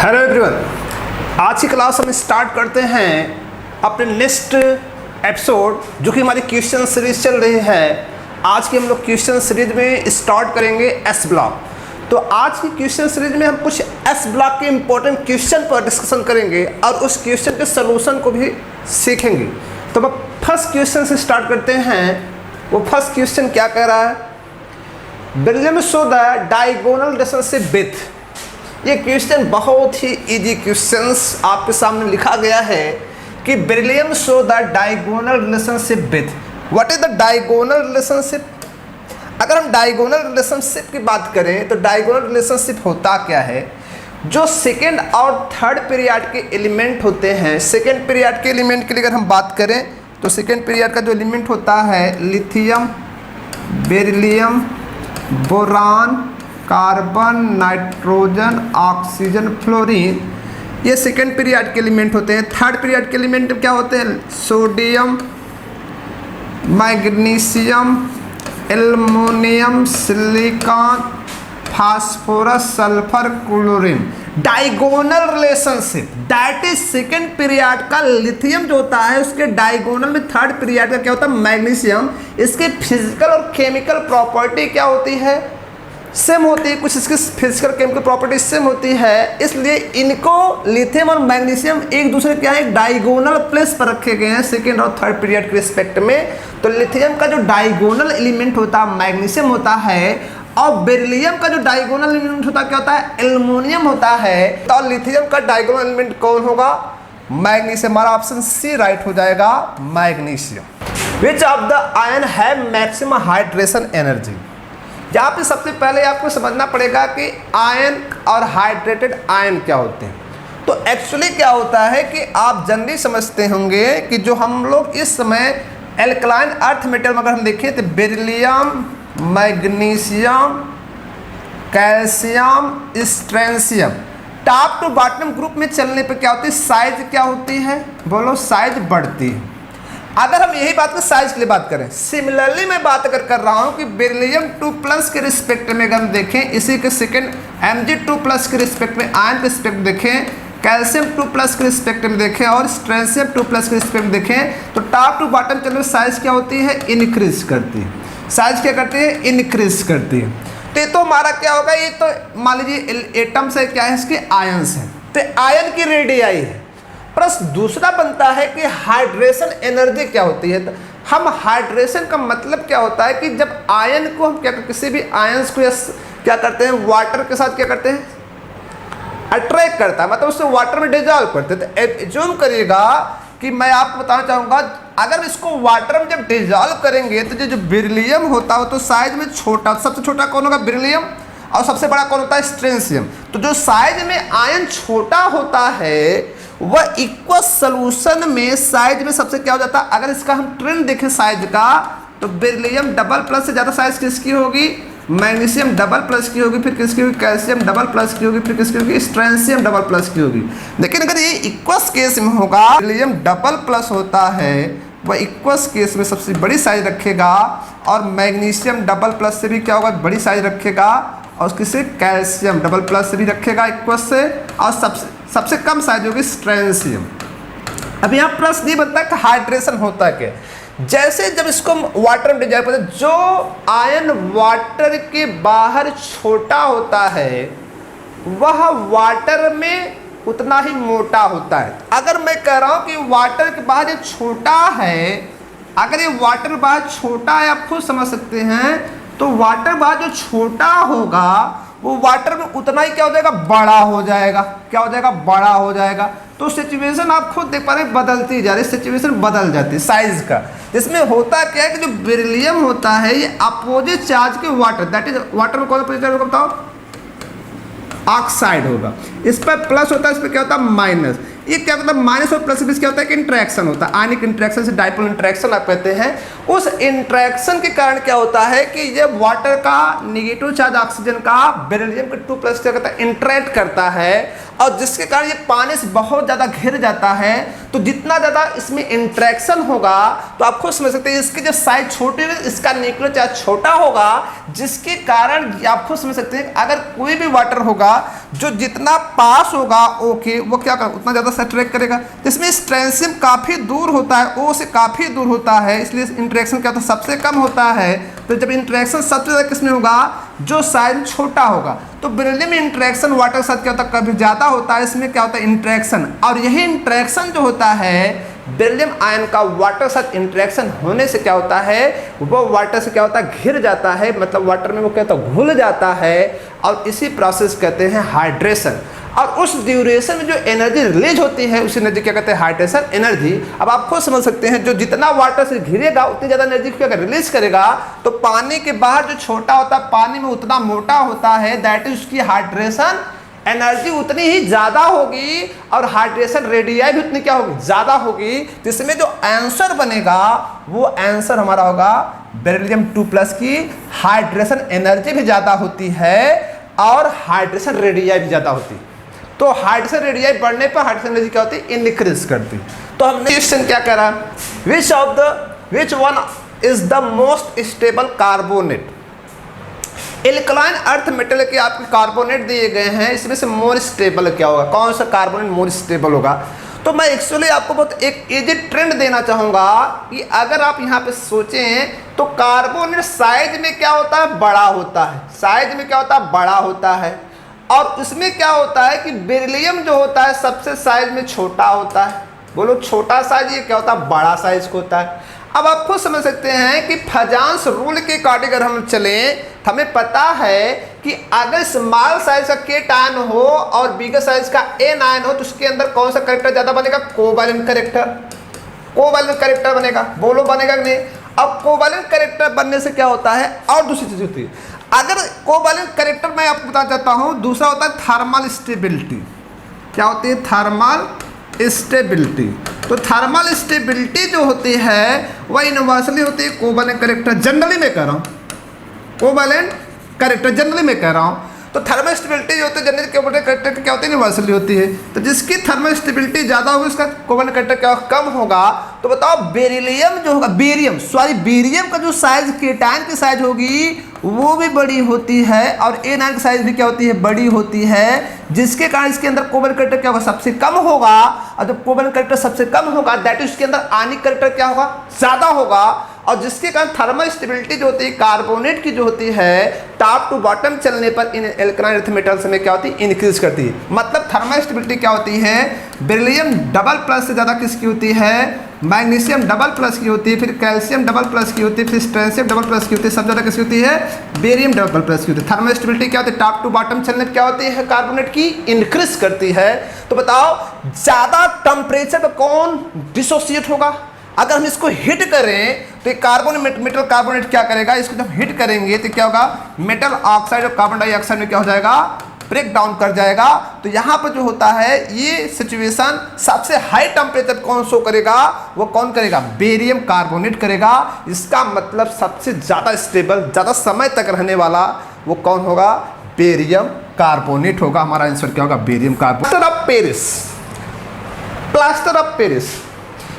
Hello everyone, आज की class हम स्टार्ट करते हैं अपने नेक्स्ट एपिसोड जो कि हमारी क्वेश्चन सीरीज चल रही है। आज की हम लोग क्वेश्चन सीरीज में स्टार्ट करेंगे एस ब्लॉक। तो आज की क्वेश्चन सीरीज में हम कुछ एस ब्लॉक के इंपॉर्टेंट क्वेश्चन पर डिस्कशन करेंगे और उस क्वेश्चन के सोल्यूशन को भी सीखेंगे। तो अब फर्स्ट क्वेश्चन से स्टार्ट करते हैं। वो फर्स्ट क्वेश्चन क्या कह रहा है? Beryllium show the diagonal relationship with. ये क्वेश्चन बहुत ही इजी क्वेश्चंस आपके सामने लिखा गया है कि beryllium show the diagonal relationship with. What is the diagonal relationship? अगर हम डायगोनल रिलेशनशिप की बात करें तो डायगोनल रिलेशनशिप होता क्या है? जो सेकेंड और थर्ड पीरियड के एलिमेंट होते हैं, सेकेंड पीरियड के एलिमेंट के लिए अगर हम बात करें तो सेकेंड पीरियड का जो एलिमेंट होता है lithium, beryllium, boron, carbon, nitrogen, oxygen, fluorine, ये सेकेंड पीरियड के एलिमेंट होते हैं। थर्ड पीरियड के एलिमेंट क्या होते हैं? Sodium, magnesium, aluminium, silicon, phosphorus, sulphur, chlorine. Diagonal relationship that is second period का लिथियम जो होता है उसके डायगोनल में थर्ड पीरियड का क्या होता है? मैग्नीशियम। इसके फिजिकल और केमिकल प्रॉपर्टी क्या होती है? सेम होती है। कुछ इसकी फिजिकल केमिकल प्रॉपर्टी सेम होती है, इसलिए इनको लिथियम और मैग्नीशियम एक दूसरे क्या है? डायगोनल प्लेस पर रखे गए हैं सेकेंड और थर्ड पीरियड के रिस्पेक्ट में। तो लिथियम का जो डायगोनल एलिमेंट होता है मैग्नीशियम होता है, और बेरिलियम का जो डायगोनल एलिमेंट होता है क्या होता है? एल्युमिनियम होता है। तो लिथियम का डायगोनल एलिमेंट कौन होगा? मैग्नीशियम। हमारा ऑप्शन सी राइट हो जाएगा, magnesium. Which of the ion have maximum hydration energy? यहाँ पे सबसे पहले आपको समझना पड़ेगा कि आयन और हाइड्रेटेड आयन क्या होते हैं। तो एक्चुअली क्या होता है कि आप जनरली समझते होंगे कि जो हम लोग इस समय एल्कलाइन अर्थ मेटल में अगर हम देखें तो beryllium, magnesium, calcium, strontium, top to bottom group में चलने पे क्या होती है? साइज क्या होती है? बोलो, साइज बढ़ती है। अगर हम यही बात को साइज के लिए बात करें, सिमिलरली मैं बात अगर कर रहा हूं कि बेरिलियम 2+ के रिस्पेक्ट में अगर हम देखें, इसी के सेकेंड Mg2+ के रिस्पेक्ट में, आयन के रिस्पेक्ट देखें, कैल्शियम 2+ के रिस्पेक्ट में देखें और स्ट्रेंशियम 2+ के रिस्पेक्ट में देखें, तो टॉप टू बॉटम चलने में साइज क्या होती है? इंक्रीज करती है। साइज क्या करती है? इंक्रीज करती है। तो हमारा क्या होगा? ये तो मान लीजिए एटम्स है, क्या है? इसके आयन्स हैं, तो आयन की रेडियाई है। प्लस दूसरा बनता है कि हाइड्रेशन एनर्जी क्या होती है। तो हम हाइड्रेशन का मतलब क्या होता है कि जब आयन को हम क्या किसी भी आयन्स को क्या करते हैं? वाटर के साथ क्या करते हैं? अट्रैक्ट करता है, मतलब उससे वाटर में डिजॉल्व करते हैं। तो एज्यूम करिएगा कि मैं आपको बताना चाहूँगा, अगर इसको वाटर में जब डिजॉल्व करेंगे तो जो बेरिलियम होता है तो साइज में छोटा, सबसे छोटा कौन होगा? बेरिलियम। और सबसे बड़ा कौन होता है? स्ट्रेंशियम। तो जो साइज में आयन छोटा होता है वह इक्वल सोल्यूशन में साइज में सबसे क्या हो जाता है? अगर इसका हम ट्रेंड देखें साइज का, तो बेरिलियम डबल प्लस से ज़्यादा साइज किसकी होगी? मैग्नीशियम डबल प्लस की होगी, फिर किसकी होगी? कैल्शियम डबल प्लस की होगी, फिर किसकी होगी? स्ट्रेंशियम डबल प्लस की होगी। लेकिन अगर ये इक्वस केस में होगा, बेरिलियम डबल प्लस होता है, वह इक्वस केस में सबसे बड़ी साइज रखेगा, और मैग्नीशियम डबल प्लस से भी क्या होगा? बड़ी साइज रखेगा, और किसी कैल्शियम डबल प्लस से भी रखेगा इक्वस से, और सबसे कम साइज होगी स्ट्रेंशियम। अब यहाँ प्रश्न ये बनता है कि हाइड्रेशन होता है क्या? जैसे जब इसको वाटर में डिजॉल्व करते हैं, जो आयन वाटर के बाहर छोटा होता है वह वाटर में उतना ही मोटा होता है। अगर मैं कह रहा हूँ कि वाटर के बाहर ये छोटा है, अगर ये वाटर बाहर छोटा है, आप खुद समझ सकते हैं, तो वाटर बाहर जो छोटा होगा वो वाटर में उतना ही क्या हो जाएगा? बड़ा हो जाएगा। क्या हो जाएगा? बड़ा हो जाएगा। तो सिचुएशन आप खुद देख पा रहे हैं, बदलती जा रही है, सिचुएशन बदल जाती है साइज का। इसमें होता क्या है कि जो बेरिलियम होता है ये अपोजिट चार्ज के वाटर, दैट इज वाटर में कौन सा पोजीशन होगा बताओ? ऑक्साइड होगा। इस पर प्लस होता है, इस पर क्या होता है? माइनस। ये क्या मतलब माइनस और प्लस के बीच क्या होता है? कि इंट्रैक्शन होता है, आयनिक इंट्रैक्शन से डाइपोल इंट्रैक्शन आप कहते हैं। उस इंट्रैक्शन के कारण क्या होता है कि ये वाटर का नेगेटिव चार्ज ऑक्सीजन का बेरिलियम के 2+ क्या करता है? इंट्रैक्ट करता है, और जिसके कारण ये पानी से बहुत ज़्यादा घिर जाता है। तो जितना ज़्यादा इसमें इंट्रैक्शन होगा तो आप खुद समझ सकते हैं इसकी जब साइज छोटी होगी इसका न्यूक्लियर चार्ज छोटा होगा, जिसके कारण आप खुद समझ सकते हैं अगर कोई भी वाटर होगा जो जितना पास होगा ओ के वो क्या कर उतना ज़्यादा अट्रैक्ट करेगा। तो इसमें स्ट्रेंसियम काफ़ी दूर होता है, ओ से काफ़ी दूर होता है, इसलिए इंट्रैक्शन क्या होता है सबसे कम होता है। तो जब इंट्रैक्शन सबसे ज़्यादा किसमें होगा जो साइज छोटा होगा। तो बेरिलियम में इंट्रैक्शन वाटर के साथ क्या होता है कभी ज़्यादा होता है, इसमें क्या होता है इंट्रैक्शन, और यही इंट्रैक्शन जो होता है बेरिलियम आयन का वाटर के साथ इंट्रैक्शन होने से क्या होता है वो वाटर से क्या होता है घिर जाता है, मतलब वाटर में वो क्या होता है घुल जाता है, और इसी प्रोसेस कहते हैं हाइड्रेशन। और उस ड्यूरेशन में जो एनर्जी रिलीज होती है उस एनर्जी क्या कहते हैं हाइड्रेशन एनर्जी। अब आप खुद समझ सकते हैं जो जितना वाटर से घिरेगा उतनी ज़्यादा एनर्जी क्या रिलीज करेगा। तो पानी के बाहर जो छोटा होता है पानी में उतना मोटा होता है, दैट इज उसकी हाइड्रेशन एनर्जी उतनी ही ज़्यादा होगी और हाइड्रेशन रेडियाई भी उतनी क्या होगी ज़्यादा होगी। तो इसमें जो आंसर बनेगा वो आंसर हमारा होगा बेरिलियम 2+ की हाइड्रेशन एनर्जी भी ज़्यादा होती है और हाइड्रेशन रेडियाई भी ज़्यादा होती है। तो हाइड्रेशन रेडियाई बढ़ने पर हाइड्रेशन एनर्जी क्या होती है इंक्रीज करती। तो हमने क्वेश्चन क्या करा, which one is the most stable carbonate. Alkaline earth metal के आपके कार्बोनेट दिए गए हैं, इसमें से मोर स्टेबल क्या होगा, कौन सा कार्बोनेट मोर स्टेबल होगा। तो मैं एक्चुअली आपको बहुत एक इजी ट्रेंड देना चाहूँगा कि अगर आप यहाँ पे सोचें तो कार्बोनेट साइज में क्या होता है बड़ा होता है, साइज में क्या होता है बड़ा होता है, और उसमें क्या होता है कि बेरिलियम जो होता है सबसे साइज में छोटा होता है। बोलो छोटा साइज ये क्या होता है बड़ा साइज को होता है। अब आप खुद समझ सकते हैं कि फजांस रूल के अकॉर्डिंग अगर हम चलें तो हमें पता है कि अगर स्मॉल साइज का केट आयन हो और बिगर साइज का एन आयन हो तो उसके अंदर कौन सा करेक्टर ज़्यादा बनेगा, कोवैलेंट करेक्टर, कोवैलेंट करेक्टर बनेगा। बोलो बनेगा कि नहीं। अब कोवैलेंट करेक्टर बनने से क्या होता है और दूसरी चीज़ होती है, अगर कोवैलेंट करेक्टर मैं आपको बताना चाहता हूँ दूसरा होता है थर्मल स्टेबिलिटी। क्या होती है थर्मल स्टेबिलिटी। तो थर्मल स्टेबिलिटी जो होती है वह यूनिवर्सली होती है कोवैलेंट करेक्टर, जनरली मैं कह रहा हूँ कोवैलेंट करेक्टर जनरली मैं कह रहा हूँ। तो थर्मल स्टेबिलिटी जो होती है जनरली कोवैलेंट करेक्टर क्या होती है यूनिवर्सली होती है। तो जिसकी थर्मल स्टेबिलिटी ज़्यादा होगी उसका कोवैलेंट करेक्टर क्या कम होगा। तो बताओ बेरिलियम जो होगा बेरियम का जो साइज केटायन की साइज होगी वो भी बड़ी होती है और एन आयन की साइज भी क्या होती है बड़ी होती है, जिसके कारण इसके अंदर कोवैलेंट करेक्टर क्या होगा सबसे कम होगा। और जब कोवैलेंट करेक्टर सबसे कम होगा दैट इज उसके अंदर आयनिक करेक्टर क्या होगा ज़्यादा होगा, और जिसके कारण थर्मल स्टेबिलिटी जो होती है कार्बोनेट की जो होती है टॉप टू बॉटम चलने पर इन एल्कलाइन अर्थ मेटल्स में क्या होती है इंक्रीज करती है। मतलब थर्मल स्टेबिलिटी क्या होती है बेरिलियम डबल+ से ज़्यादा किसकी होती है, मैग्नीशियम डबल+ की होती है, फिर कैल्शियम डबल+ की होती है, फिर स्ट्रेंशियम डबल+ की होती है, सब ज़्यादा किसकी होती है बेरियम डबल+ की होती है। थर्मल स्टेबिलिटी क्या होती है टॉप टू बॉटम चलने क्या होती है कार्बोनेट की इंक्रीज करती है। तो बताओ ज़्यादा टेम्परेचर पर कौन डिसोसिएट होगा। अगर हम इसको हिट करें तो कार्बोनेट मेटल कार्बोनेट क्या करेगा, इसको जब हिट करेंगे तो क्या होगा मेटल ऑक्साइड और कार्बन डाइऑक्साइड में क्या हो जाएगा ब्रेक डाउन कर जाएगा। तो यहाँ पर जो होता है ये सिचुएशन सबसे हाई टेम्परेचर कौन शो करेगा, वो कौन करेगा बेरियम कार्बोनेट करेगा। इसका मतलब सबसे ज़्यादा स्टेबल ज़्यादा समय तक रहने वाला वो कौन होगा बेरियम कार्बोनेट होगा। हमारा आंसर क्या होगा barium carbonate. Plaster of Paris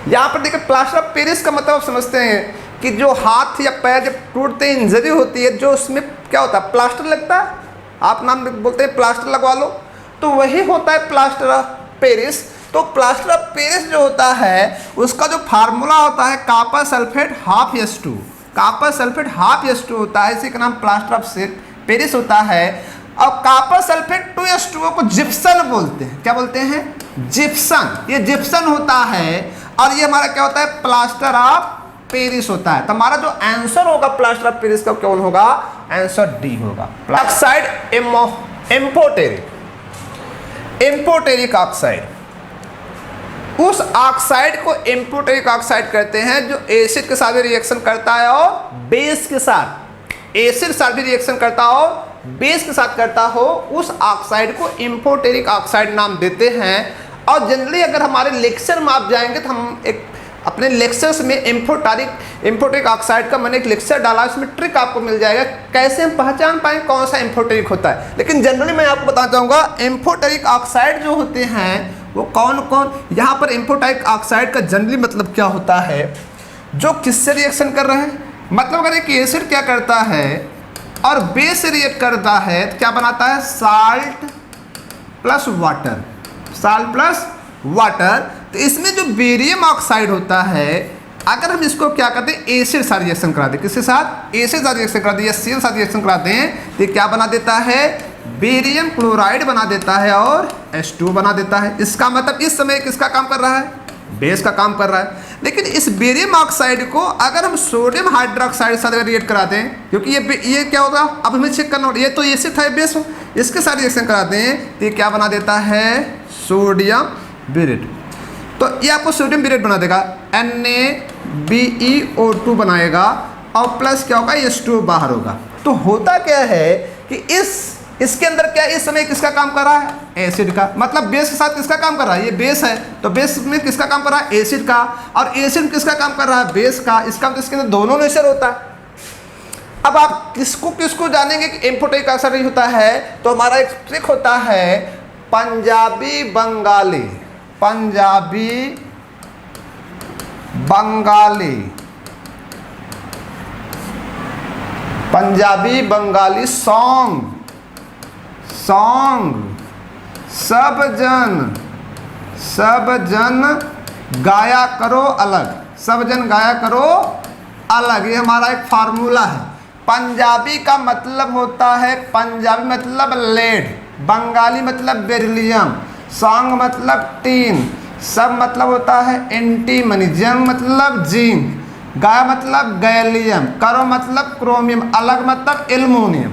यहाँ पर देखिए प्लास्टर ऑफ पेरिस का मतलब आप समझते हैं कि जो हाथ या पैर जब टूटते हैं इंजरी होती है जो उसमें क्या होता है प्लास्टर लगता है, आप नाम बोलते हैं प्लास्टर लगवा लो, तो वही होता है प्लास्टर ऑफ पेरिस। तो प्लास्टर ऑफ पेरिस जो होता है उसका जो फार्मूला होता है कॉपर सल्फेट ½ कॉपर सल्फेट ½ होता है, इसी का नाम प्लास्टर ऑफ पेरिस होता है। और कॉपर सल्फेट 2H2O को जिप्सन बोलते हैं। क्या बोलते हैं जिप्सन, ये जिप्सन होता है और ये हमारा क्या होता है प्लास्टर ऑफ पेरिस होता है। तो हमारा जो आंसर होगा प्लास्टर ऑफ पेरिस का कौन होगा आंसर डी होगा ऑक्साइड एम्फोटेरिक ऑक्साइड। उस ऑक्साइड को एम्फोटेरिक ऑक्साइड कहते हैं जो एसिड के साथ भी रिएक्शन करता है और बेस के साथ, एसिड के साथ भी रिएक्शन करता हो बेस के साथ करता हो, उस ऑक्साइड को एम्फोटेरिक ऑक्साइड नाम देते हैं। और जनरली अगर हमारे लेक्चर में आप जाएंगे तो हम एक अपने लेक्चर्स में एम्फोटेरिक ऑक्साइड का मैंने एक लेक्चर डाला, उसमें ट्रिक आपको मिल जाएगा कैसे हम पहचान पाएंगे कौन सा एम्फोटेरिक होता है। लेकिन जनरली मैं आपको बताना चाहूँगा एम्फोटेरिक ऑक्साइड जो होते हैं वो कौन कौन, यहाँ पर एम्फोटेरिक ऑक्साइड का जनरली मतलब क्या होता है, जो किससे रिएक्शन कर रहे हैं, मतलब अगर एक एसिड क्या करता है और बेस से रिएक्ट करता है तो क्या बनाता है, salt plus water, salt plus water. तो इसमें जो बेरियम ऑक्साइड होता है अगर हम इसको क्या करते हैं एसिड साथ रिएक्शन करा दें, किसके साथ, एसिड साथ रिएक्शन करा दें या सीएल साथ रिएक्शन कराते हैं तो क्या बना देता है, बेरियम क्लोराइड बना देता है और H2 बना देता है। इसका मतलब इस समय किसका काम कर रहा है, बेस का काम कर रहा है। लेकिन इस बेरियम ऑक्साइड को अगर हम सोडियम हाइड्रोक्साइड के साथ अगर रिएक्ट कराते हैं, क्योंकि ये क्या होगा, अब हमें चेक करना होगा, ये तो एसिड था बेस हो, इसके साथ रिएक्शन कराते हैं तो ये क्या बना देता है, सोडियम बिरेट। तो ये आपको सोडियम बिरेट बना देगा, NaBeO2 बनाएगा और प्लस क्या होगा, H2 बाहर होगा। तो होता क्या है कि इसके अंदर क्या इस समय किसका काम कर रहा है, एसिड का, मतलब बेस के साथ किसका काम कर रहा है, ये बेस है तो बेस में किसका काम कर रहा है, एसिड का, और एसिड किसका काम कर रहा है, बेस का। इसका मतलब इसके अंदर दोनों नेचर होता है। अब आप किसको जानेंगे कि एम्फोटेरिक ऑक्साइड होता है, तो हमारा एक ट्रिक होता है पंजाबी बंगाली, पंजाबी बंगाली, पंजाबी बंगाली सॉन्ग, सब जन गाया करो अलग, सब जन गाया करो अलग, ये हमारा एक फार्मूला है। पंजाबी का मतलब होता है, पंजाबी मतलब लेड, बंगाली मतलब बेरिलियम, सॉन्ग मतलब टीन, सब मतलब होता है एंटीमनी, जंग मतलब जिंक, गाया मतलब गैलियम, करो मतलब क्रोमियम, अलग मतलब एल्युमिनियम।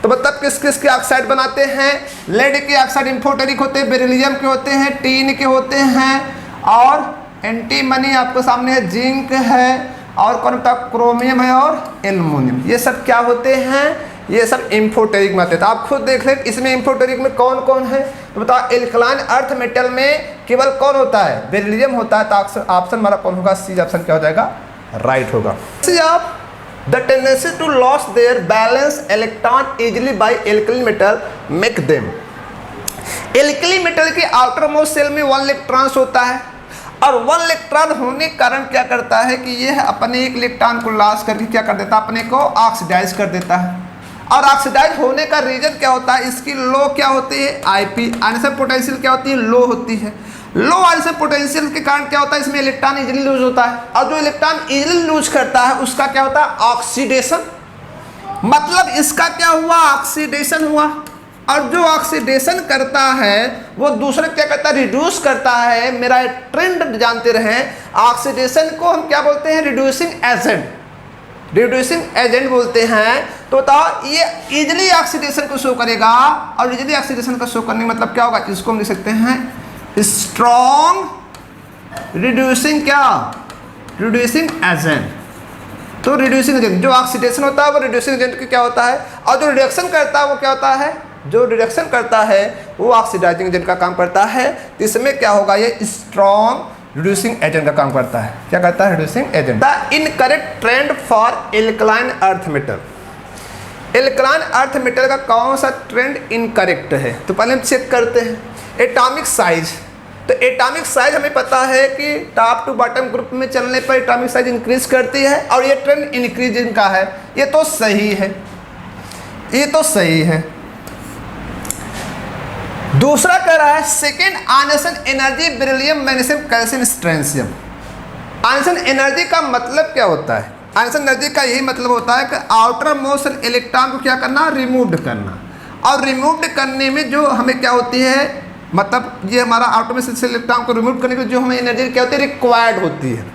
तो मतलब किस किस के ऑक्साइड बनाते हैं, लेड के ऑक्साइड एम्फोटेरिक होते हैं, बेरिलियम के होते हैं, टीन के होते हैं, और एंटीमनी आपको सामने है, जिंक है, और कौन होता है, क्रोमियम है और एल्युमिनियम। ये सब क्या होते हैं, ये सब एम्फोटेरिक में आते हैं। तो आप खुद देख लें इसमें एम्फोटेरिक में कौन कौन है। तो बताओ एल्कलाइन अर्थ मेटल में केवल कौन होता है, बेरिलियम होता है। तो ऑप्शन हमारा कौन होगा, सी ऑप्शन क्या हो जाएगा, राइट होगा। आप the tendency to lose their balance electron easily by alkali metal make them, alkali metal के outer most shell में 1 इलेक्ट्रॉन्स होता है, और 1 इलेक्ट्रॉन होने के कारण क्या करता है कि यह अपने एक इलेक्ट्रॉन को लॉस करके क्या कर देता है, अपने को ऑक्सीडाइज कर देता है। और ऑक्सीडाइज होने का रीजन क्या होता है, इसकी लो क्या होती है, IP आइंस्टाइन पोटेंशियल क्या होती है, लो होती है। लो आइंस्टाइन पोटेंशियल के कारण क्या होता है, इसमें इलेक्ट्रॉन इजीली लूज होता है, और जो इलेक्ट्रॉन इजीली लूज करता है उसका क्या होता है, ऑक्सीडेशन। मतलब इसका क्या हुआ, ऑक्सीडेशन हुआ, और जो ऑक्सीडेशन करता है वो दूसरे क्या करता है, रिड्यूस करता है। मेरा ट्रेंड जानते रहें, ऑक्सीडेशन को हम क्या बोलते हैं, रिड्यूसिंग एजेंट, रिड्यूसिंग एजेंट बोलते हैं। तो बताओ ये इजीली ऑक्सीडेशन को शो करेगा, और इजीली ऑक्सीडेशन का शो करने का मतलब क्या होगा, इसको हम लिख सकते हैं स्ट्रॉन्ग रिड्यूसिंग, क्या, रिड्यूसिंग एजेंट। तो रिड्यूसिंग एजेंट, जो ऑक्सीडेशन होता है वो रिड्यूसिंग एजेंट क्या होता है, और जो रिडक्शन करता है वो क्या होता है, जो रिडक्शन करता है वो ऑक्सीडाइजिंग एजेंट का काम करता है। तो इसमें क्या होगा, ये स्ट्रॉन्ग रिड्यूसिंग एजेंट का काम करता है। क्या करता है, reducing agent. The incorrect trend for alkaline earth metal, alkaline earth metal का कौन सा ट्रेंड इनकरेक्ट है। तो पहले हम चेक करते हैं एटॉमिक साइज। तो एटॉमिक साइज हमें पता है कि टॉप टू बॉटम ग्रुप में चलने पर एटॉमिक साइज इंक्रीज करती है, और ये ट्रेंड इंक्रीजिंग का है। ये तो सही है, ये तो सही है। दूसरा कह रहा है second ionisation energy beryllium magnesium calcium strontium. Ionisation energy का मतलब क्या होता है, आयनेशन एनर्जी का यही मतलब होता है कि आउटर मोस्ट इलेक्ट्रॉन को क्या करना, रिमूव करना, और रिमूव करने में जो हमें क्या होती है, मतलब ये हमारा आउटर मोस्ट इलेक्ट्रॉन को रिमूव करने के लिए जो हमें एनर्जी क्या होती है, रिक्वायर्ड होती है।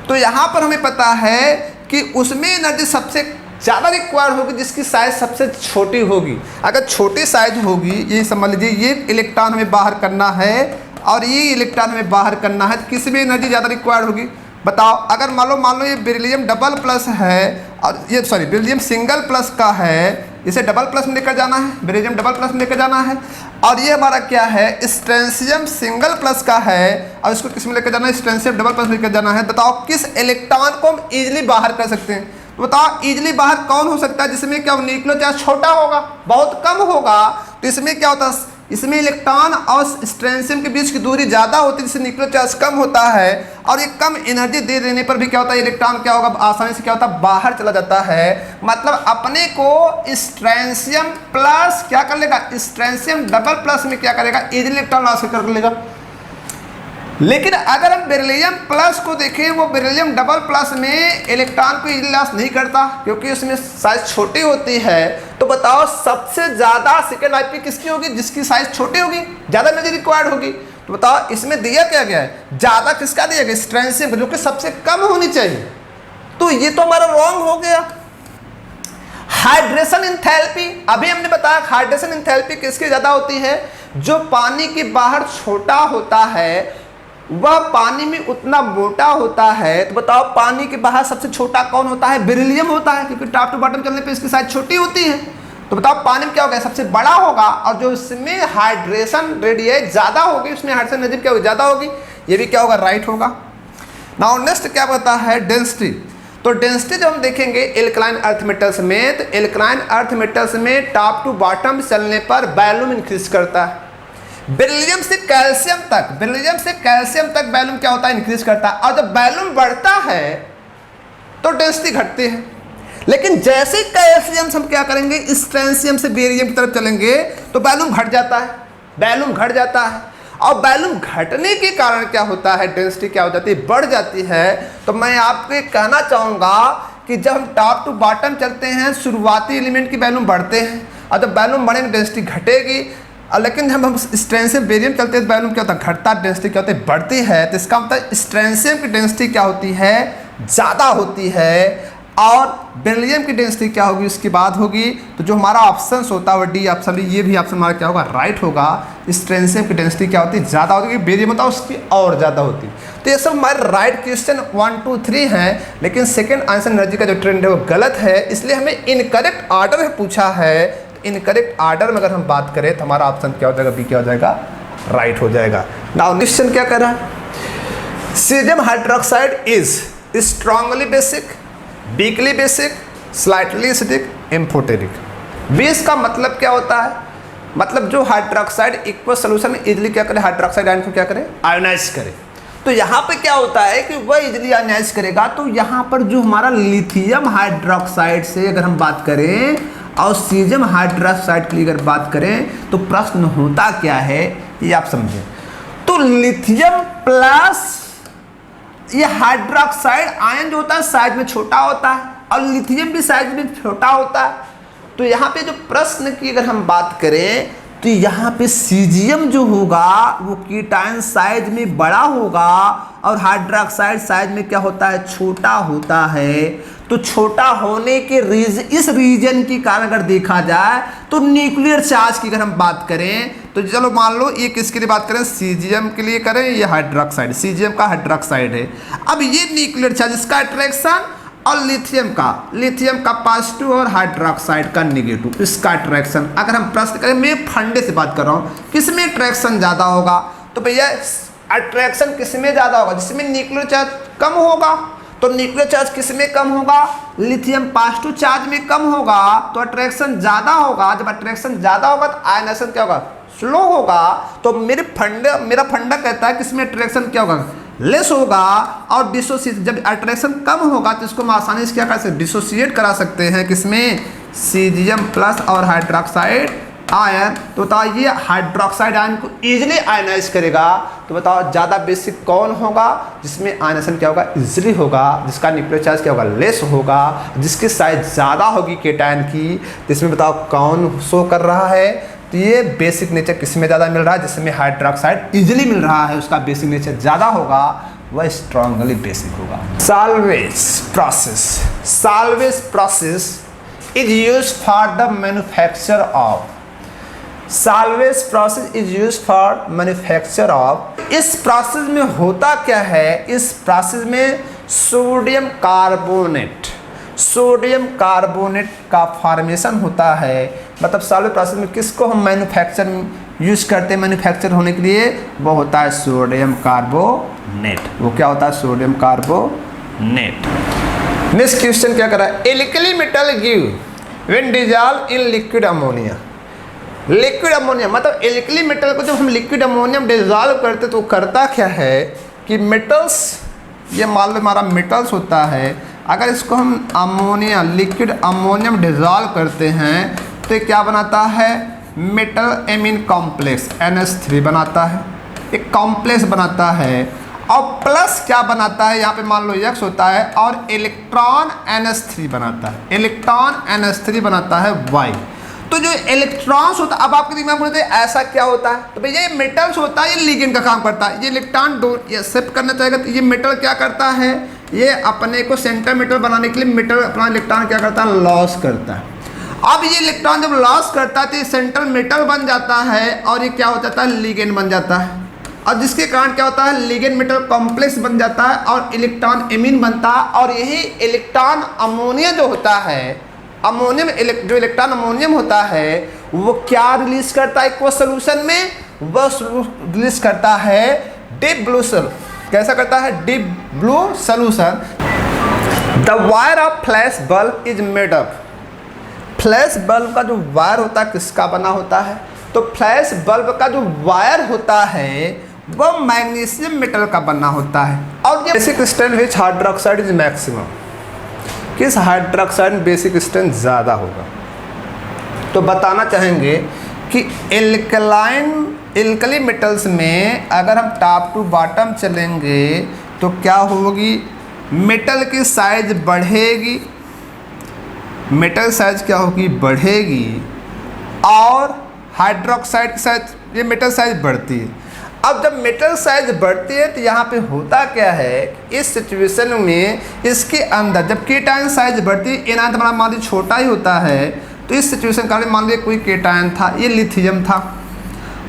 तो यहाँ पर हमें पता है कि उसमें एनर्जी सबसे ज़्यादा रिक्वायर्ड होगी जिसकी साइज सबसे छोटी होगी। अगर छोटी साइज होगी, ये समझ लीजिए ये इलेक्ट्रॉन हमें बाहर करना है और ये इलेक्ट्रॉन हमें बाहर करना है, तो किस में एनर्जी ज़्यादा रिक्वायर्ड होगी बताओ। अगर मान लो ये बेरिलियम डबल प्लस है, और ये बेरिलियम सिंगल प्लस का है, इसे डबल प्लस में लेकर जाना है, बेरिलियम डबल प्लस में लेकर जाना है। और ये हमारा क्या है, स्ट्रेंशियम सिंगल प्लस का है और इसको किस में लेकर जाना है, स्ट्रेंशियम डबल प्लस लेकर जाना है। बताओ किस इलेक्ट्रॉन को हम इजीली बाहर कर सकते हैं। तो बताओ इजीली बाहर कौन हो सकता है जिसमें क्या न्यूक्लियर चार्ज छोटा होगा, बहुत कम होगा। तो इसमें क्या होता है, इसमें इलेक्ट्रॉन और स्ट्रेंशियम के बीच की दूरी ज़्यादा होती है जिससे न्यूक्लियर चार्ज कम होता है और ये कम एनर्जी दे देने पर भी क्या होता है, इलेक्ट्रॉन क्या होगा, आसानी से क्या होता है, बाहर चला जाता है। मतलब अपने को स्ट्रेंशियम प्लस क्या कर लेगा, स्ट्रेंशियम डबल प्लस में क्या करेगा, इजीली इलेक्ट्रॉन लॉस कर लेगा। लेकिन अगर हम बेरिलियम प्लस को देखें, वो बेरिलियम डबल प्लस में इलेक्ट्रॉन को इजीली लॉस नहीं करता क्योंकि उसमें साइज छोटी होती है। तो बताओ सबसे ज़्यादा सेकेंड आईपी किसकी होगी, जिसकी साइज छोटी होगी, ज़्यादा एनर्जी रिक्वायर्ड होगी। तो बताओ इसमें दिया क्या गया है, ज़्यादा किसका दिया गया, स्ट्रेंशियम जो कि सबसे कम होनी चाहिए। तो ये तो हमारा रॉन्ग हो गया। हाइड्रेशन इंथैल्पी, अभी हमने बताया हाइड्रेशन इंथैल्पी किसकी ज़्यादा होती है, जो पानी के बाहर छोटा होता है वह पानी में उतना मोटा होता है। तो बताओ पानी के बाहर सबसे छोटा कौन होता है, बेरिलियम होता है क्योंकि टॉप टू बॉटम चलने पे इसकी साइज छोटी होती है। तो बताओ पानी में क्या होगा, सबसे बड़ा होगा और जो इसमें हाइड्रेशन रेडिएट ज़्यादा होगी, उसमें हाइड्रेशन एनर्जी क्या होगी, ज़्यादा होगी। ये भी क्या होगा, राइट होगा। नाउ नेक्स्ट क्या बता है, डेंसिटी। तो डेंसिटी जब हम देखेंगे एल्कलाइन अर्थ मेटल्स में, तो एल्कलाइन अर्थ मेटल्स में टॉप टू बॉटम चलने पर वॉल्यूम इंक्रीज करता है। बेरिलियम से कैल्शियम तक, बेरिलियम से कैल्शियम तक वॉल्यूम क्या होता है, इंक्रीज करता है। और जब वॉल्यूम बढ़ता है तो डेंसिटी घटती है। लेकिन जैसे कैल्शियम से हम क्या करेंगे, स्ट्रेंशियम से बेरिलियम की तरफ चलेंगे तो वॉल्यूम घट जाता है, वॉल्यूम घट जाता है। और वॉल्यूम घटने के कारण क्या होता है, डेंसिटी क्या हो जाती है, बढ़ जाती है। तो मैं आपको ये कहना चाहूँगा कि जब हम टॉप टू बॉटम चलते हैं शुरुआती एलिमेंट की वॉल्यूम बढ़ते हैं और जब वॉल्यूम बढ़ेंगे डेंसिटी घटेगी। लेकिन जब हम स्ट्रेंशियम बेरिलियम चलते हैं तो वॉल्यूम क्या होता है, घटता, डेंसिटी क्या होती है, बढ़ती है। तो इसका मतलब स्ट्रेंशियम की डेंसिटी क्या होती है, ज़्यादा होती है और बेरिलियम की डेंसिटी क्या होगी, उसके बाद होगी। तो जो हमारा ऑप्शन होता है डी ऑप्शन, ये भी ऑप्शन हमारा क्या होगा, राइट होगा। स्ट्रेंशियम की डेंसिटी क्या होती है, ज़्यादा होती है, बेरिलियम होता है उसकी और ज़्यादा होती है। तो ये सब हमारे राइट क्वेश्चन 1 2 3 हैं। लेकिन सेकेंड आंसर एनर्जी का जो ट्रेंड है वो गलत है, इसलिए हमें इनकरेक्ट ऑर्डर में पूछा है। इनकरेक्ट ऑर्डर में अगर हम बात करें तो हमारा ऑप्शन क्या हो जाएगा, बी क्या हो जाएगा, राइट हो जाएगा। नाउ क्वेश्चन क्या कर रहा है, caesium hydroxide is strongly basic, weekly basic, slightly acidic, amphoteric. Base का मतलब क्या होता है, मतलब जो हाइड्रोक्साइड एक्वस सोल्यूशन में इजीली क्या करे, हाइड्रोक्साइड आयन को क्या करे, आयोनाइज करे। तो यहाँ पे क्या होता है कि वह इजीली आयोनाइज करेगा। तो यहाँ पर जो हमारा लिथियम हाइड्रोक्साइड से अगर हम बात करें और सीजियम हाइड्रोक्साइड की अगर बात करें तो प्रश्न होता क्या है, ये आप समझें। तो लिथियम प्लस ये हाइड्रोक्साइड आयन जो होता है साइज में छोटा होता है और लिथियम भी साइज में छोटा होता है। तो यहाँ पे जो प्रश्न की अगर हम बात करें तो यहाँ पे सीजियम जो होगा वो कीटायन साइज में बड़ा होगा और हाइड्रोक्साइड साइज में क्या होता है, छोटा होता है। तो छोटा होने के इस रीजन के कारण अगर देखा जाए तो न्यूक्लियर चार्ज की अगर हम बात करें तो चलो मान लो ये किसके लिए बात करें, सीजियम के लिए करें, ये हाइड्रोक्साइड, सीजियम का हाइड्रोक्साइड है। अब ये न्यूक्लियर चार्ज, इसका अट्रैक्शन और लिथियम का पॉजिटिव और हाइड्रोक्साइड का नेगेटिव, इसका अट्रैक्शन। अगर हम प्रश्न करें, मैं फंडे से बात कर रहा हूँ, किसमें अट्रैक्शन ज़्यादा होगा, तो भैया अट्रैक्शन किसमें ज़्यादा होगा, जिसमें न्यूक्लियर चार्ज कम होगा। तो न्यूक्लियर चार्ज किसमें कम होगा, लिथियम पॉजिटिव चार्ज में कम होगा, तो अट्रैक्शन ज़्यादा होगा। जब अट्रैक्शन ज़्यादा होगा तो आयनाइजेशन क्या होगा, स्लो होगा। तो मेरा फंडा कहता है कि इसमें अट्रैक्शन क्या होगा, लेस होगा। और डिसोसिएट, जब अट्रैक्शन कम होगा तो इसको हम आसानी से क्या कर सकते हैं, डिसोसिएट करा सकते हैं, किसमें, सीजियम प्लस और हाइड्रोक्साइड आयन। तो बताओ ये हाइड्रोक्साइड आयन को इजीली आयनाइज करेगा। तो बताओ ज़्यादा बेसिक कौन होगा, जिसमें आयनाइजेशन क्या होगा, इजीली होगा, जिसका न्यूक्लियर चार्ज क्या होगा, लेस होगा, जिसकी साइज ज़्यादा होगी केटायन की। तो इसमें बताओ कौन शो कर रहा है, तो ये बेसिक नेचर किसमें ज़्यादा मिल रहा है, जिसमें हाइड्रोक्साइड इजीली मिल रहा है, उसका बेसिक नेचर ज़्यादा होगा, वह स्ट्रांगली बेसिक होगा। Salvage process is used for the manufacture of, salvage process is used for manufacture of. इस प्रोसेस में होता क्या है, इस प्रोसेस में सोडियम कार्बोनेट का फॉर्मेशन होता है। मतलब साल्वेज प्रोसेस में किसको हम मैन्युफैक्चर यूज़ करते हैं मैन्युफैक्चर होने के लिए, वो होता है सोडियम कार्बोनेट। वो क्या होता है? Sodium carbonate. नेक्स्ट क्वेश्चन क्या करा है? Alkali metal give when dissolve in liquid ammonia. Liquid ammonia मतलब एल्कली मेटल को जब हम लिक्विड अमोनियम डिजॉल्व करते तो करता क्या है कि मेटल्स, ये मान लो हमारा मेटल्स होता है, अगर इसको हम अमोनिया लिक्विड अमोनियम डिजॉल्व करते हैं तो ये क्या बनाता है? मेटल एमीन कॉम्प्लेक्स NH3 बनाता है, एक कॉम्प्लेक्स बनाता है। और प्लस क्या बनाता है? यहाँ पे मान लो X होता है और इलेक्ट्रॉन NH3 बनाता है, इलेक्ट्रॉन NH3 बनाता है Y। तो जो इलेक्ट्रॉन्स होता है, अब आपके दिमाग में बोलते हैं ऐसा क्या होता है? तो भैया ये मेटल्स होता है, ये लिगेंड का काम करता है। ये इलेक्ट्रॉन एक्सेप्ट करना चाहेगा तो ये मेटल क्या करता है? ये अपने को सेंटर मेटल बनाने के लिए मेटल अपना इलेक्ट्रॉन क्या करता है? लॉस करता है। अब ये इलेक्ट्रॉन जब लॉस करता है तो ये सेंट्रल मेटल बन जाता है और ये क्या हो जाता है? लिगेंड बन जाता है। और जिसके कारण क्या होता है? लिगेंड मेटल कॉम्प्लेक्स बन जाता है और इलेक्ट्रॉन एमीन बनता है। और यही इलेक्ट्रॉन अमोनिया जो होता है, अमोनियम जो इलेक्ट्रॉन अमोनियम होता है वो क्या रिलीज करता है एक्वस सोल्यूशन में? वो रिलीज करता है डीप ब्लू सोल्यूशन। कैसा करता है? Deep blue solution. The wire of flash bulb is made up. Flash bulb का जो वायर होता है किसका बना होता है? तो फ्लैश बल्ब का जो वायर होता है वो मैग्नीशियम मेटल का बना होता है। और ये basic strength which hydroxide is maximum, किस हाइड्रोक्साइड में बेसिक स्ट्रेंथ ज़्यादा होगा? तो बताना चाहेंगे कि एल्कली मेटल्स में अगर हम टॉप टू बॉटम चलेंगे तो क्या होगी? मेटल की साइज बढ़ेगी, मेटल साइज क्या होगी? बढ़ेगी। और हाइड्रोक्साइड की साइज, ये मेटल साइज बढ़ती है। अब जब मेटल साइज बढ़ती है तो यहाँ पे होता क्या है? इस सिचुएशन में इसके अंदर जब केटायन साइज बढ़ती है, एनायन हमारा मान लीजिए छोटा ही होता है, तो इस सिचुएशन का मान लीजिए कोई केटायन था, ये लिथियम था,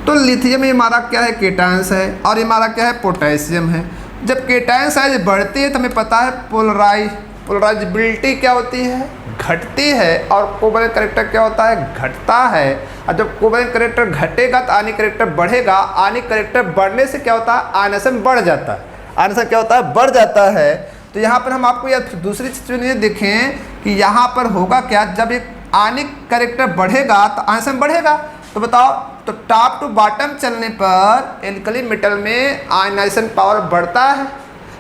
तो लिथियम ये हमारा क्या है? केटायंस है। और ये हमारा क्या है? पोटेशियम है। जब केटायन साइज बढ़ती है तो हमें पता है पोलराइजेबिलिटी क्या होती है? घटती है। और कोवेलेंट कैरेक्टर क्या होता है? घटता है। और जब कोवेलेंट कैरेक्टर घटेगा तो आयनिक कैरेक्टर बढ़ेगा। आयनिक कैरेक्टर बढ़ने से क्या होता है? आयनेशन बढ़ जाता है। आयनेशन क्या होता है? बढ़ जाता है। तो यहाँ पर हम आपको यह दूसरी चीज़ ये देखें कि यहाँ पर होगा क्या? जब एक आयनिक कैरेक्टर बढ़ेगा तो आयनेशन बढ़ेगा। तो बताओ, तो टॉप टू बॉटम चलने पर एल्कली मेटल में आयनाइजेशन पावर बढ़ता है।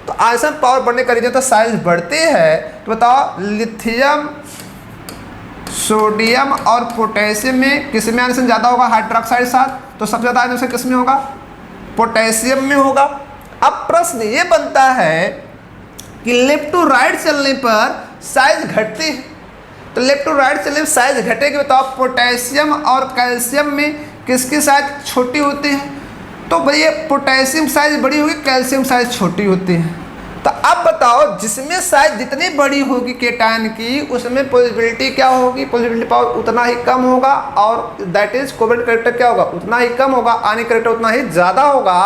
तो आयनेशन पावर बढ़ने का रीजन तो साइज बढ़ती है। तो बताओ, लिथियम, सोडियम और पोटेशियम में किस में आयनेशन ज़्यादा होगा? हाइड्रोक्साइड साथ। तो सबसे ज़्यादा आयनेशन किस में होगा? पोटेशियम में होगा। अब प्रश्न ये बनता है कि लेफ्ट टू राइट चलने पर साइज घटती है, तो लेफ्ट टू राइट चलने पर साइज घटेगी। बताओ, पोटेशियम और कैल्शियम में किसकी साइज छोटी होती है? तो भैया पोटेशियम साइज बड़ी होगी, कैल्शियम साइज छोटी होती है। तो अब बताओ, जिसमें साइज जितनी बड़ी होगी केटायन की, उसमें पॉजिबिलिटी क्या होगी? पॉजिबिलिटी पावर उतना ही कम होगा। और दैट इज कोवेलेंट कैरेक्टर क्या होगा? उतना ही कम होगा। आयनिक कैरेक्टर उतना ही ज़्यादा होगा।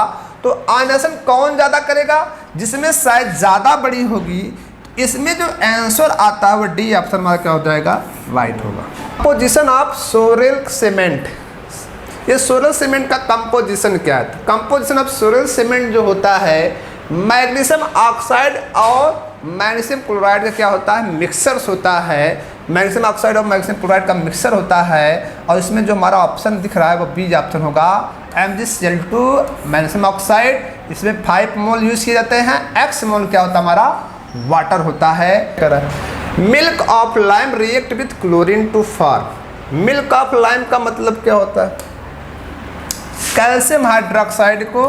तो आयनेशन कौन ज़्यादा करेगा? जिसमें साइज ज़्यादा बड़ी होगी। इसमें जो आंसर आता है वो डी ऑप्शन हमारा क्या हो जाएगा? राइट होगा। Composition of sorrel cement. ये सोरेल सीमेंट का कंपोजिशन क्या है? कंपोजिशन ऑफ सोरेल सीमेंट जो होता है, मैग्नीशियम ऑक्साइड और मैग्नीशियम क्लोराइड का क्या होता है? मिक्सर्स होता है। मैग्नीशियम ऑक्साइड और मैग्नीशियम क्लोराइड का मिक्सर होता है। और इसमें जो हमारा ऑप्शन दिख रहा है वो बी ऑप्शन होगा, MgCl2 मैग्नीशियम ऑक्साइड। इसमें 5 मोल यूज़ किए जाते हैं। x मोल क्या होता है? हमारा वाटर होता है। Milk of lime react with chlorine to form. Milk of lime का मतलब क्या होता है? कैल्शियम हाइड्रोक्साइड को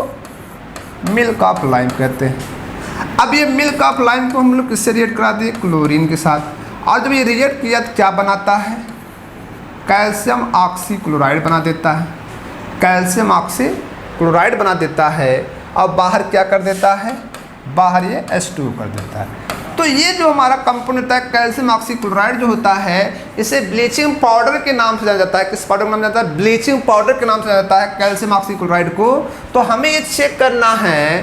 मिल्क ऑफ लाइम कहते हैं। अब ये मिल्क ऑफ लाइम को हम लोग किससे रिएक्ट करा दिए? क्लोरीन के साथ। और जब ये रिएक्ट किया तो क्या बनाता है? कैल्शियम ऑक्सी क्लोराइड बना देता है। कैल्शियम ऑक्सी क्लोराइड बना देता है। और बाहर क्या कर देता है? बाहर ये H2 कर देता है। तो ये जो हमारा कंपाउंड होता है कैल्शियम ऑक्सीक्लोराइड जो होता है, इसे ब्लीचिंग पाउडर के नाम से जाना जाता है। किस पाउडर के नाम से जाता है? ब्लीचिंग पाउडर के नाम से जाना जाता है कैल्शियम ऑक्सीक्लोराइड को। तो हमें ये चेक करना है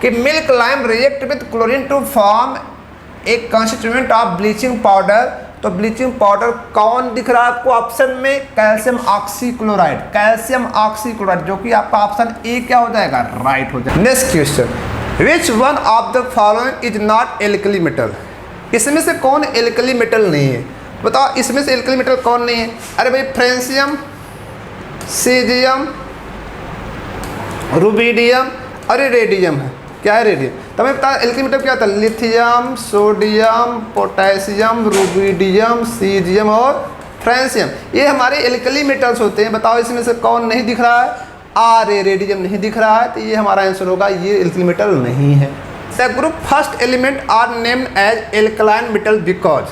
कि milk lime react with chlorine to form एक कॉन्स्टिट्यूएंट ऑफ ब्लीचिंग पाउडर। तो तो ब्लीचिंग पाउडर कौन दिख रहा है आपको ऑप्शन में? कैल्शियम ऑक्सीक्लोराइड, कैल्शियम ऑक्सीक्लोराइड, जो कि आपका ऑप्शन ए क्या हो जाएगा? राइट हो जाएगा। Next question, which one of the following is not alkali metal? इसमें से कौन एल्कली मेटल नहीं है? बताओ इसमें से एल्कली मेटल कौन नहीं है? अरे भाई फ्रेंसियम, सीजियम, रुबिडियम और रेडियम है। क्या है रेडियम? तो हमें पता है एल्कली मेटल क्या होता है? Lithium, sodium, potassium, rubidium, caesium और फ्रेंसियम, ये हमारे एल्कली मेटल्स होते हैं। बताओ इसमें से कौन नहीं दिख रहा है? रेडियम नहीं दिख रहा है, तो ये हमारा आंसर होगा, ये एल्कली मेटल नहीं है। The group first element are named as alkaline metal because,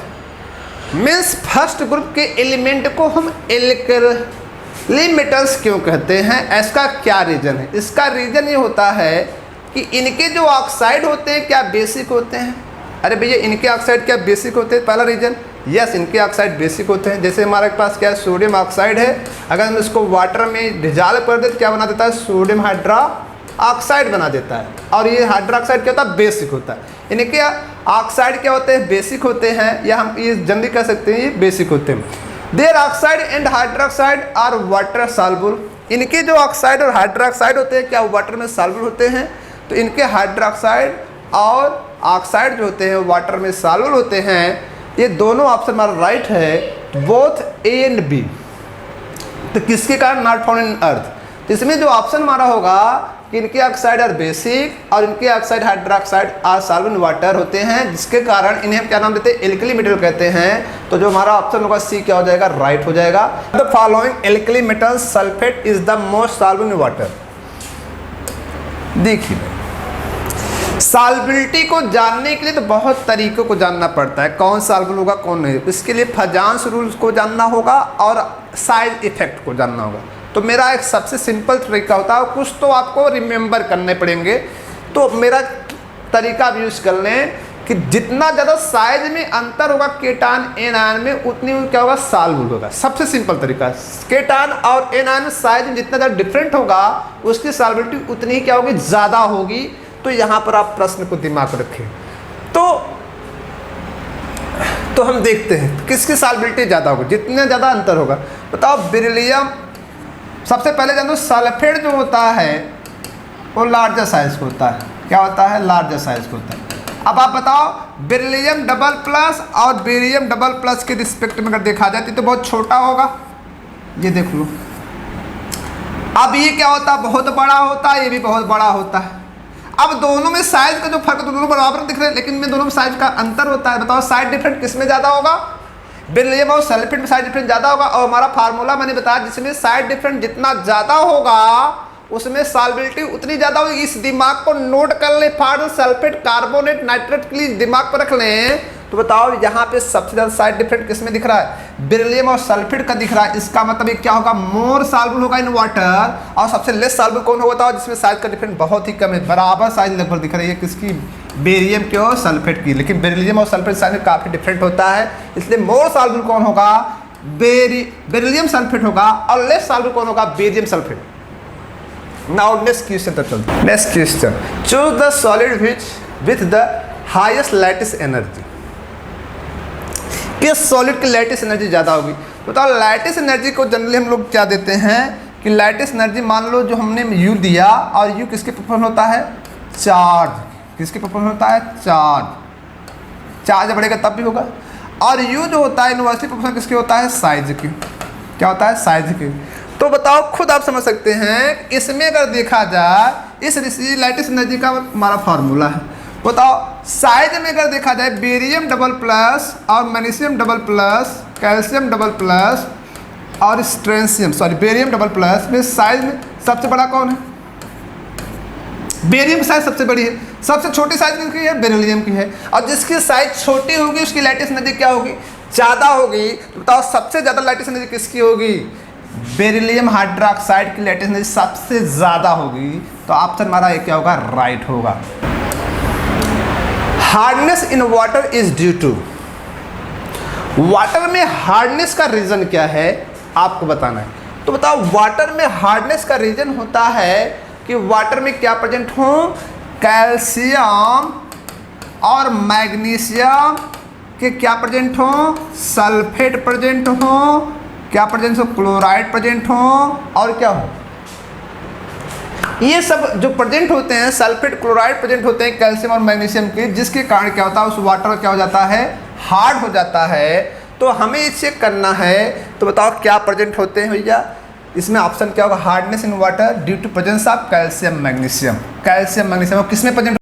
means first group के एलिमेंट को हम एल्कली मेटल्स क्यों कहते हैं? इसका क्या रीज़न है? इसका रीज़न ये होता है कि इनके जो ऑक्साइड होते हैं क्या बेसिक होते हैं? अरे भैया इनके ऑक्साइड क्या बेसिक होते हैं? पहला रीज़न, यस इनके ऑक्साइड बेसिक होते हैं। जैसे हमारे पास क्या है? सोडियम ऑक्साइड है, अगर हम इसको वाटर में डिजॉल्व कर दे तो क्या बना देता है? सोडियम हाइड्रा ऑक्साइड बना देता है। और ये हाइड्रा ऑक्साइड क्या होता है? बेसिक होता है। इनके ऑक्साइड क्या होते हैं? बेसिक होते हैं, या हम ये जल्दी कह सकते हैं ये बेसिक होते हैं। Their oxide and hydroxide are water soluble, इनके जो ऑक्साइड और हाइड्रोक्साइड होते हैं क्या वाटर में सॉल्युबल होते हैं? तो इनके हाइड्रोक्साइड और ऑक्साइड जो होते हैं वाटर में सॉल्युबल होते हैं। ये दोनों ऑप्शन हमारा राइट है, बोथ ए एंड बी। तो किसके कारण? नॉट फाउंड इन अर्थ। तो इसमें जो ऑप्शन हमारा होगा कि इनके ऑक्साइड आर बेसिक और इनके oxide hydroxide are soluble in water होते हैं, जिसके कारण इन्हें हम क्या नाम देते हैं? एल्कली मेटल कहते हैं। तो जो हमारा ऑप्शन होगा सी क्या हो जाएगा? राइट हो जाएगा। The following alkali metal sulphate is the most soluble in water. देखिए सॉल्युबिलिटी को जानने के लिए तो बहुत तरीकों को जानना पड़ता है, कौन सॉल्युबल होगा कौन नहीं। इसके लिए फजांस रूल्स को जानना होगा और साइज इफेक्ट को जानना होगा। तो मेरा एक सबसे सिंपल तरीका होता है, कुछ तो आपको रिमेंबर करने पड़ेंगे। तो मेरा तरीका आप यूज़ कर लें कि जितना ज़्यादा साइज में अंतर होगा केटान एनायन में, उतनी क्या होगा? सॉल्युबल होगा। सबसे सिंपल तरीका, केटान और एनायन साइज में जितना ज़्यादा डिफरेंट होगा उसकी सॉल्युबिलिटी उतनी ही क्या होगी? ज़्यादा होगी। तो यहाँ पर आप प्रश्न को दिमाग रखें। तो हम देखते हैं किसकी सॉल्युबिलिटी ज़्यादा होगी, जितना ज़्यादा अंतर होगा। बताओ बेरिलियम, सबसे पहले जान दो सल्फेट जो होता है वो लार्जर साइज का होता है। क्या होता है? लार्जर साइज का होता है। अब आप बताओ बेरिलियम डबल प्लस और बेरियम डबल प्लस के रिस्पेक्ट में अगर देखा जाए तो बहुत छोटा होगा, ये देख लो। अब ये क्या होता है? बहुत बड़ा होता है, ये भी बहुत बड़ा होता है। अब दोनों में साइज का जो फर्क है, दोनों बराबर दिख रहे हैं, लेकिन इनमें दोनों में साइज का अंतर होता है। बताओ साइज डिफरेंट किस में ज़्यादा होगा? बेरिलियम और सल्फेट में साइड डिफरेंस ज़्यादा होगा। और हमारा फार्मूला मैंने बताया, जिसमें साइड डिफरेंस जितना ज़्यादा होगा उसमें सॉल्युबिलिटी उतनी ज़्यादा होगी। इस दिमाग को नोट कर ले, फार सल्फेट कार्बोनेट नाइट्रेट के लिए दिमाग पर रख लें। तो बताओ यहाँ पे सबसे ज़्यादा साइड डिफरेंट किस में दिख रहा है? बेरिलियम और सल्फेट का दिख रहा है। इसका मतलब ये क्या होगा? मोर सॉल्युबल होगा इन वाटर। और सबसे लेस सॉल्युबल कौन होगा? बताओ जिसमें साइज का डिफरेंस बहुत ही कम है, बराबर साइज लगभग दिख रही है किसकी? बेरियम की और सल्फेट की। लेकिन बेरिलियम और सल्फेट साइज में काफ़ी डिफरेंट होता है, इसलिए मोर सॉल्युबल कौन होगा? बेरिलियम सल्फेट होगा। और लेस सॉल्युबल कौन होगा? Barium sulphate. Now next question तक चलते हैं। Next question, choose the solid with the highest lattice energy. किस सॉलिड की लैटिस एनर्जी ज़्यादा होगी? बताओ लैटिस एनर्जी को जनरली हम लोग क्या देते हैं कि लैटिस एनर्जी, मान लो जो हमने यू दिया, और यू किसके प्रोपोर्शनल होता है? चार्ज। किसके प्रोपोर्शनल होता है? चार्ज। चार्ज बढ़ेगा तब भी होगा। और यू जो होता है यूनिवर्सिटी प्रोपोर्शनल किसके होता है? साइज की। क्या होता है? साइज की। तो बताओ खुद आप समझ सकते हैं, इसमें अगर देखा जाए इस लैटिस एनर्जी का हमारा फार्मूला है। बताओ साइज में अगर देखा जाए बेरियम डबल प्लस और magnesium double plus, calcium double plus और स्ट्रेंशियम, सॉरी बेरियम डबल प्लस में साइज में सबसे बड़ा कौन है? बेरियम की साइज सबसे बड़ी है। सबसे छोटी साइज किसकी है? बेरिलियम की है। और जिसकी साइज छोटी होगी उसकी लैटिस एनर्जी क्या होगी? ज़्यादा होगी। तो बताओ सबसे ज़्यादा लैटिस एनर्जी किसकी होगी? बेरिलियम हाइड्रोक्साइड की लैटिस एनर्जी सबसे ज़्यादा होगी। तो ऑप्शन हमारा एक क्या होगा? राइट होगा। Hardness in water is due to, water में हार्डनेस का रीजन क्या है आपको बताना है। तो बताओ वाटर में हार्डनेस का रीजन होता है कि वाटर में क्या प्रेजेंट हो? कैल्शियम और मैग्नीशियम कि क्या प्रेजेंट हो, सल्फेट प्रेजेंट हो, क्या प्रेजेंट हो, क्लोराइड प्रेजेंट हो, और क्या हो, ये सब जो प्रेजेंट होते हैं, सल्फेट क्लोराइड प्रेजेंट होते हैं कैल्शियम और मैग्नीशियम के, जिसके कारण क्या होता है, उस वाटर क्या हो जाता है, हार्ड हो जाता है। तो हमें इसे करना है, तो बताओ क्या प्रेजेंट होते हैं भैया, इसमें ऑप्शन क्या होगा, hardness in water due to presence of calcium magnesium. Calcium magnesium किसमें प्रेजेंट